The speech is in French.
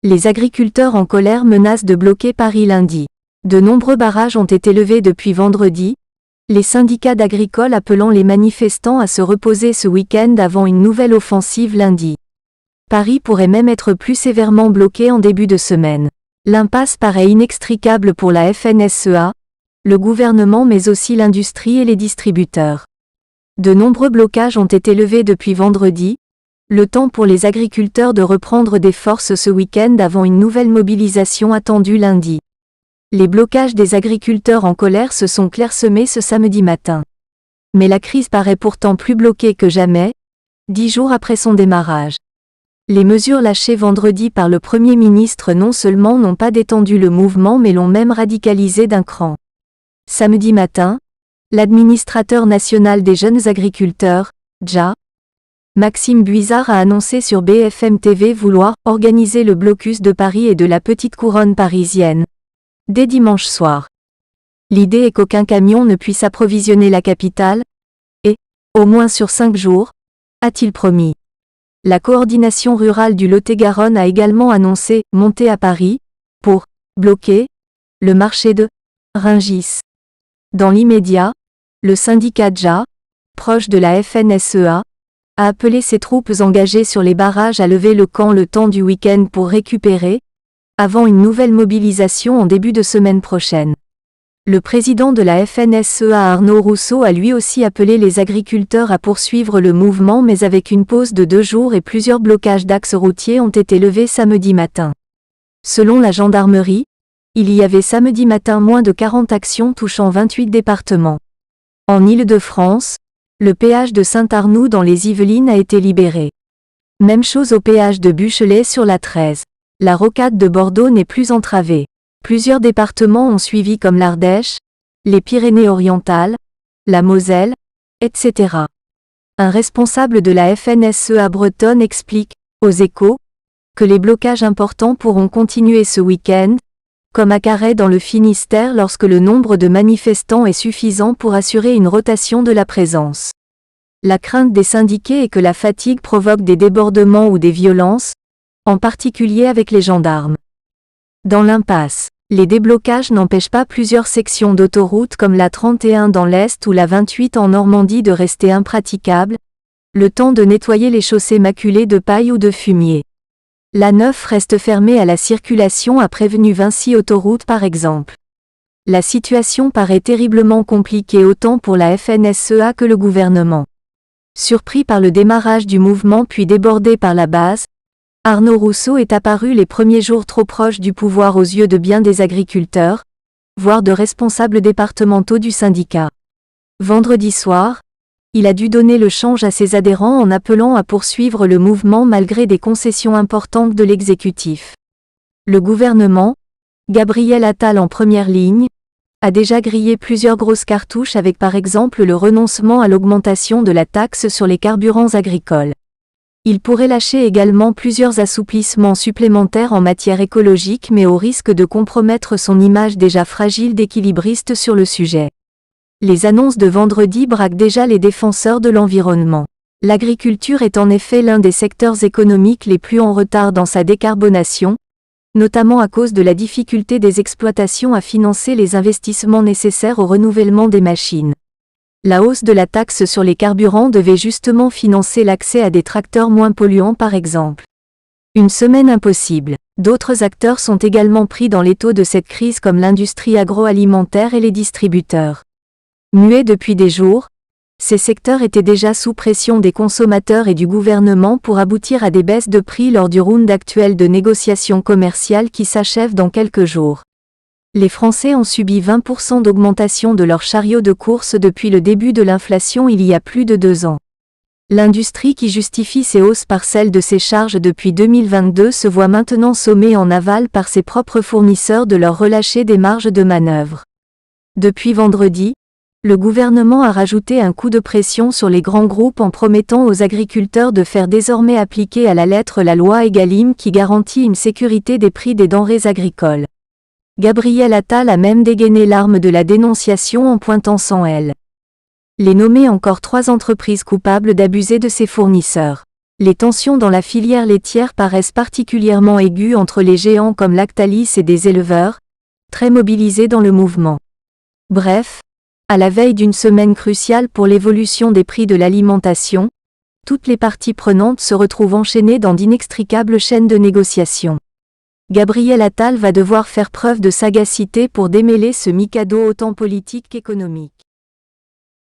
Les agriculteurs en colère menacent de bloquer Paris lundi. De nombreux barrages ont été levés depuis vendredi, les syndicats d'agricoles appelant les manifestants à se reposer ce week-end avant une nouvelle offensive lundi. Paris pourrait même être plus sévèrement bloqué en début de semaine. L'impasse paraît inextricable pour la FNSEA, le gouvernement mais aussi l'industrie et les distributeurs. De nombreux blocages ont été levés depuis vendredi, le temps pour les agriculteurs de reprendre des forces ce week-end avant une nouvelle mobilisation attendue lundi. Les blocages des agriculteurs en colère se sont clairsemés ce samedi matin. Mais la crise paraît pourtant plus bloquée que jamais, 10 jours après son démarrage. Les mesures lâchées vendredi par le Premier ministre non seulement n'ont pas détendu le mouvement mais l'ont même radicalisé d'un cran. Samedi matin, l'administrateur national des jeunes agriculteurs, JA, Maxime Buizard a annoncé sur BFM TV vouloir organiser le blocus de Paris et de la petite couronne parisienne, dès dimanche soir. L'idée est qu'aucun camion ne puisse approvisionner la capitale, et, au moins sur 5 jours, a-t-il promis. La coordination rurale du Lot-et-Garonne a également annoncé monter à Paris, pour bloquer le marché de Rungis. Dans l'immédiat, le syndicat JA, proche de la FNSEA, a appelé ses troupes engagées sur les barrages à lever le camp le temps du week-end pour récupérer, avant une nouvelle mobilisation en début de semaine prochaine. Le président de la FNSEA Arnaud Rousseau a lui aussi appelé les agriculteurs à poursuivre le mouvement mais avec une pause de 2 jours et plusieurs blocages d'axes routiers ont été levés samedi matin. Selon la gendarmerie, il y avait samedi matin moins de 40 actions touchant 28 départements. En Île-de-France, le péage de Saint-Arnoux dans les Yvelines a été libéré. Même chose au péage de Buchelay sur la 13. La rocade de Bordeaux n'est plus entravée. Plusieurs départements ont suivi comme l'Ardèche, les Pyrénées-Orientales, la Moselle, etc. Un responsable de la FNSEA bretonne explique, aux Échos, que les blocages importants pourront continuer ce week-end, comme à Carhaix dans le Finistère lorsque le nombre de manifestants est suffisant pour assurer une rotation de la présence. La crainte des syndiqués est que la fatigue provoque des débordements ou des violences, en particulier avec les gendarmes. Dans l'impasse, les déblocages n'empêchent pas plusieurs sections d'autoroutes comme la 31 dans l'Est ou la 28 en Normandie de rester impraticables, le temps de nettoyer les chaussées maculées de paille ou de fumier. La 9 reste fermée à la circulation a prévenu Vinci Autoroute par exemple. La situation paraît terriblement compliquée autant pour la FNSEA que le gouvernement. Surpris par le démarrage du mouvement puis débordé par la base, Arnaud Rousseau est apparu les premiers jours trop proche du pouvoir aux yeux de bien des agriculteurs, voire de responsables départementaux du syndicat. Vendredi soir, il a dû donner le change à ses adhérents en appelant à poursuivre le mouvement malgré des concessions importantes de l'exécutif. Le gouvernement, Gabriel Attal en première ligne, a déjà grillé plusieurs grosses cartouches avec par exemple le renoncement à l'augmentation de la taxe sur les carburants agricoles. Il pourrait lâcher également plusieurs assouplissements supplémentaires en matière écologique mais au risque de compromettre son image déjà fragile d'équilibriste sur le sujet. Les annonces de vendredi braquent déjà les défenseurs de l'environnement. L'agriculture est en effet l'un des secteurs économiques les plus en retard dans sa décarbonation, notamment à cause de la difficulté des exploitations à financer les investissements nécessaires au renouvellement des machines. La hausse de la taxe sur les carburants devait justement financer l'accès à des tracteurs moins polluants par exemple. Une semaine impossible. D'autres acteurs sont également pris dans l'étau de cette crise comme l'industrie agroalimentaire et les distributeurs. Muets depuis des jours, ces secteurs étaient déjà sous pression des consommateurs et du gouvernement pour aboutir à des baisses de prix lors du round actuel de négociations commerciales qui s'achève dans quelques jours. Les Français ont subi 20% d'augmentation de leurs chariots de course depuis le début de l'inflation il y a plus de 2 ans. L'industrie qui justifie ces hausses par celle de ses charges depuis 2022 se voit maintenant sommée en aval par ses propres fournisseurs de leur relâcher des marges de manœuvre. Depuis vendredi, le gouvernement a rajouté un coup de pression sur les grands groupes en promettant aux agriculteurs de faire désormais appliquer à la lettre la loi Egalim qui garantit une sécurité des prix des denrées agricoles. Gabriel Attal a même dégainé l'arme de la dénonciation en pointant sans elle. Les nommer encore 3 entreprises coupables d'abuser de ses fournisseurs. Les tensions dans la filière laitière paraissent particulièrement aiguës entre les géants comme Lactalis et des éleveurs, très mobilisés dans le mouvement. Bref, à la veille d'une semaine cruciale pour l'évolution des prix de l'alimentation, toutes les parties prenantes se retrouvent enchaînées dans d'inextricables chaînes de négociation. Gabriel Attal va devoir faire preuve de sagacité pour démêler ce mikado autant politique qu'économique.